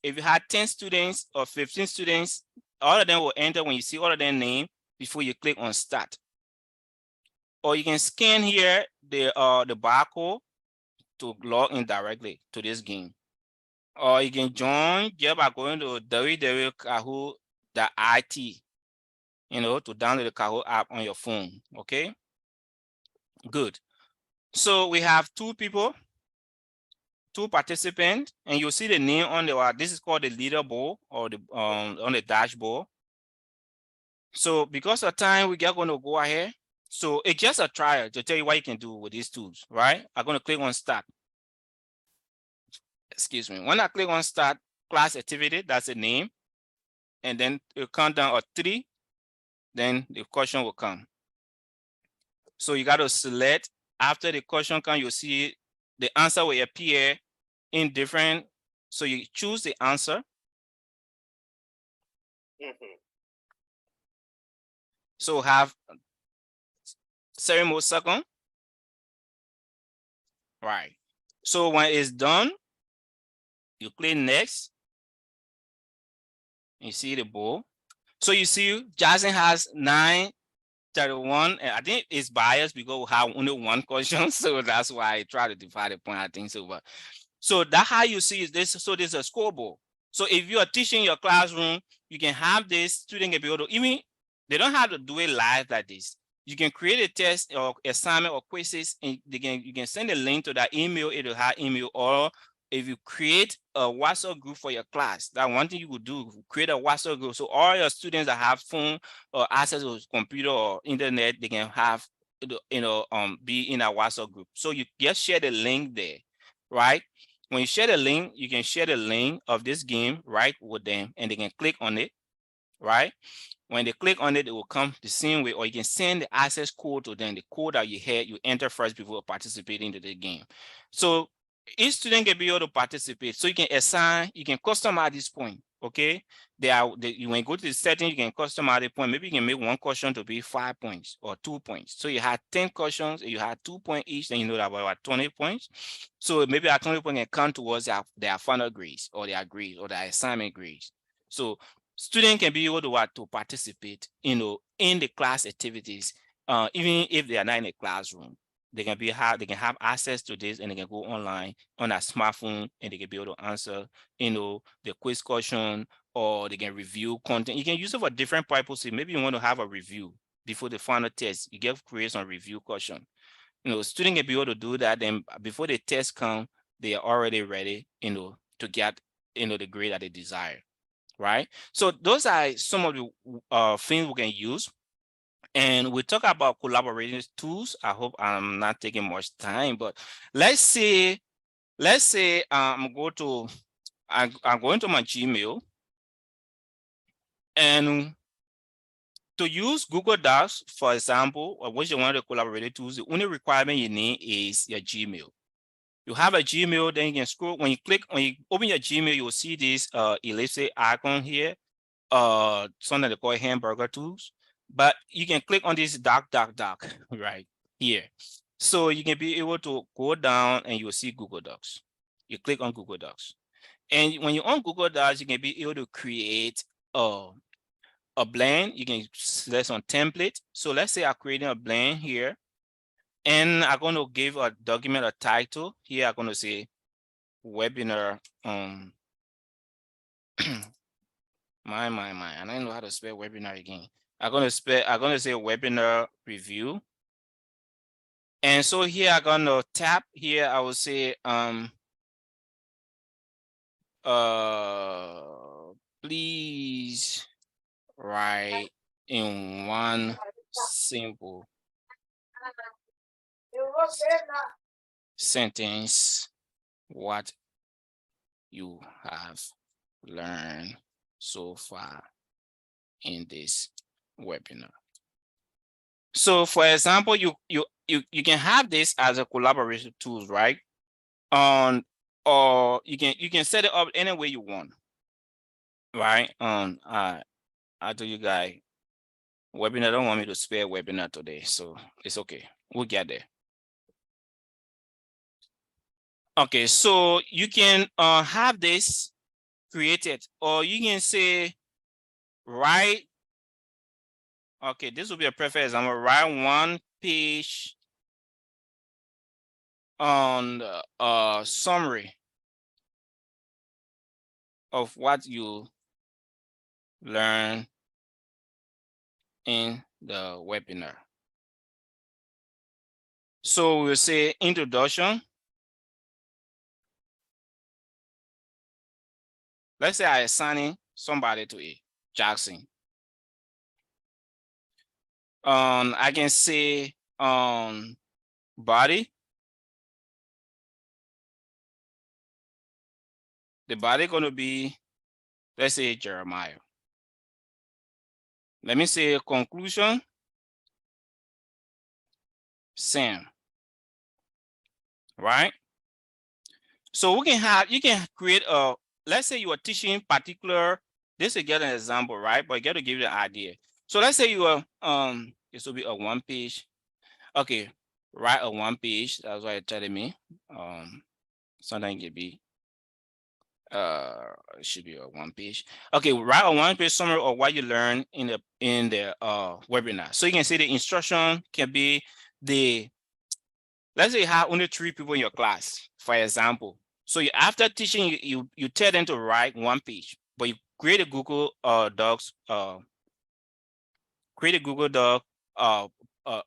If you had 10 students or 15 students, all of them will enter when you see all of their name before you click on start. Or you can scan here the barcode to log in directly to this game. Or you can join just by going to www.kahoot.it, to download the Kahoot app on your phone, okay? Good. So we have 2 people, 2 participants, and you'll see the name on the, this is called the leaderboard, or the on the dashboard. So because of time, we are going to go ahead. So it's just a trial to tell you what you can do with these tools, right? I'm going to click on start. Excuse me. When I click on start class activity, that's the name. And then it'll count down of 3, then the question will come. So you got to select. After the question comes, you'll see the answer will appear in different. So you choose the answer. So have 7 more seconds. Right. So when it's done, you click next. You see the ball. So you see Jackson has 931, and I think it's biased because we have only 1 question. So that's why I try to divide the point, I think so. But so that's how you see this. So there's a scoreboard. So if you are teaching your classroom, you can have this student can be able to, even they don't have to do it live like this. You can create a test or assignment or quizzes, and you can send a link to that email. It'll have email. Or if you create a WhatsApp group for your class, that one thing you could do, create a WhatsApp group. So all your students that have phone or access to computer or internet, they can have, be in a WhatsApp group. So you just share the link there, right? When you share the link, you can share the link of this game right with them, and they can click on it, right? When they click on it, it will come the same way, or you can send the access code to them, the code that you had, you enter first before participating into the game. So each student can be able to participate. So you can assign, you can customize this point, okay? When you go to the setting, you can customize the point. Maybe you can make one question to be 5 points or 2 points. So you had 10 questions, and you had 2 points each, then you know that about 20 points. So maybe our 20 points can count towards their final grades or their grades or their assignment grades. So students can be able to participate, in the class activities, even if they are not in a classroom. They can have access to this, and they can go online on a smartphone, and they can be able to answer, the quiz question, or they can review content. You can use it for different purposes. Maybe you want to have a review before the final test. You get create some review question. Student can be able to do that. Then before the test come, they are already ready, to get, the grade that they desire. Right? So those are some of the things we can use. And we talk about collaborating tools. I hope I'm not taking much time, but let's say I'm going to my Gmail, and to use Google Docs, for example, or which one of the collaborative tools, the only requirement you need is your Gmail. You have a Gmail, then you can scroll. When you open your Gmail, you will see this ellipse icon here, something they call hamburger tools. But you can click on this doc right here. So you can be able to go down, and you'll see Google Docs. You click on Google Docs. And when you're on Google Docs, you can be able to create a blend. You can select on template. So let's say I'm creating a blend here, and I'm going to give a document a title. Here I'm going to say webinar. My, I don't know how to spell webinar again. I'm gonna say webinar review. And so here I'm gonna tap here, I will say please write in one simple sentence what you have learned so far in this webinar. So for example, you can have this as a collaboration tool, right? Or you can set it up any way you want, right? I told you guys, webinar don't want me to spare webinar today, so it's okay. We'll get there. Okay, so you can have this created, or you can say write. Okay, this will be a perfect example. Write one page on the summary of what you learn in the webinar. So we'll say introduction. Let's say I assigning somebody to it, Jackson. I can say body. The body gonna be, let's say, Jeremiah. Let me say conclusion, Sam. Right? So you can create a, let's say you are teaching particular, this is get an example, right? But you got to give you the idea. So let's say you are this will be a one page. Okay, write a one page. That's what you're telling me. Sometimes it can be it should be a one page. Okay, write a one page summary of what you learned in the webinar. So you can say the instruction can be let's say you have only 3 people in your class, for example. So after teaching, you tell them to write one page, but you create a Google Docs,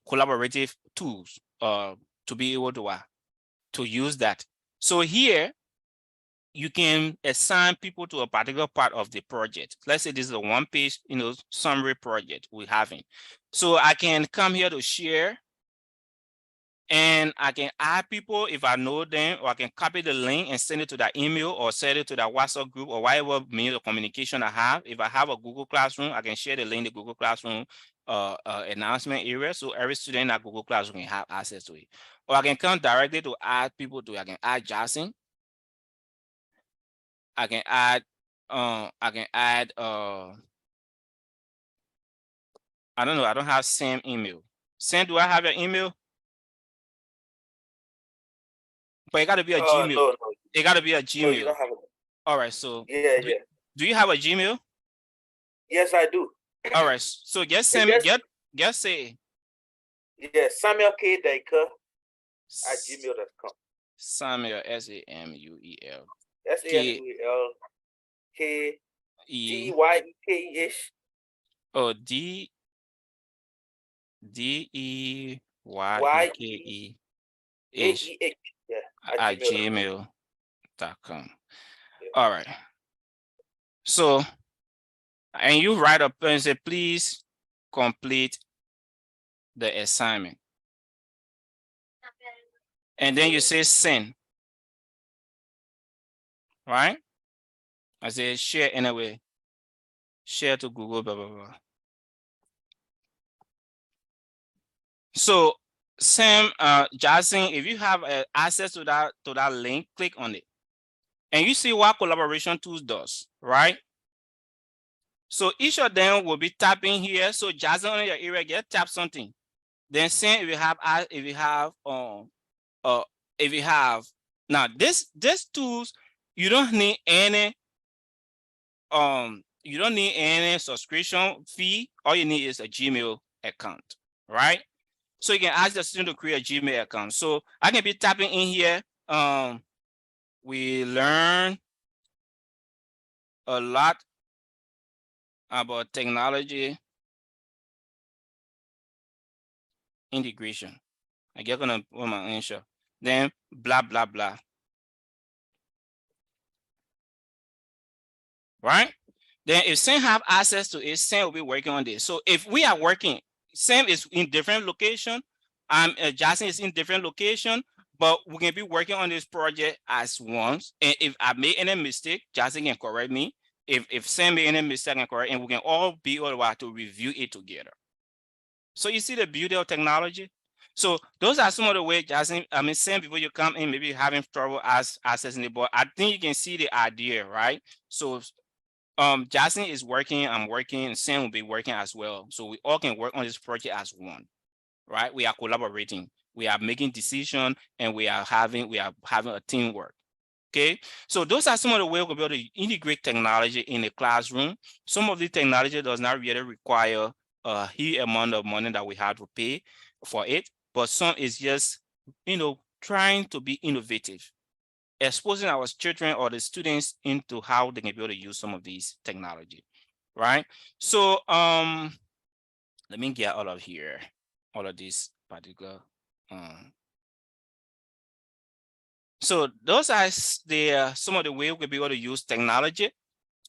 collaborative tools to be able to use that. So here you can assign people to a particular part of the project. Let's say this is a one page, summary project we're having. So I can come here to share. And I can add people if I know them, or I can copy the link and send it to that email or send it to that WhatsApp group or whatever means of communication I have. If I have a Google Classroom, I can share the link in the Google Classroom announcement area, so every student in that Google Classroom can have access to it. Or I can come directly to add people to it. I can add Jason. I can add I don't know, I don't have Sam email. Sam, do I have your email? But it got to be a Gmail. No. It got to be a No, you Gmail. don't have it. All right. So Yeah. do you have a Gmail? Yes, I do. All right. So just send me. Just say. Yeah, Samuel K. Deika at gmail.com. Samuel Samuel Samuel K Deyeke-ish. Oh, Deyeke-ish at gmail.com. All right. So, and you write up and say, please complete the assignment. And then you say send. Right? I say share anyway. Share to Google, blah, blah, blah. So Sam, Jason, if you have access to that link, click on it. And you see what collaboration tools does, right? So each of them will be tapping here. So Jason on your area, tap something. Then Sam, if you have now this tools, you don't need any subscription fee. All you need is a Gmail account, right? So you can ask the student to create a Gmail account. So I can be tapping in here. We learn a lot about technology integration. I get gonna put my answer. Then blah blah blah. Right? Then if Sam have access to it, Sam will be working on this. So if we are working, Sam is in different location, Jason is in different location, but we can be working on this project as once. And if I make any mistake, Jason can correct me. If Sam made any mistake, I can correct, and we can all be able to review it together. So you see the beauty of technology. So those are some of the ways, Jason. Sam, before you come in, maybe having trouble accessing it, but I think you can see the idea, right? So Jason is working, I'm working, and Sam will be working as well. So we all can work on this project as one, right? We are collaborating, we are making decisions, and we are having a teamwork. Okay, so those are some of the ways we'll be able to integrate technology in the classroom. Some of the technology does not really require a huge amount of money that we have to pay for it, but some is just, trying to be innovative, exposing our children or the students into how they can be able to use some of these technology, right? So let me get all of here, all of this particular. So those are some of the ways we'll be able to use technology.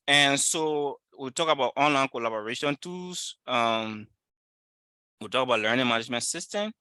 And so we'll talk about online collaboration tools. We'll talk about learning management system.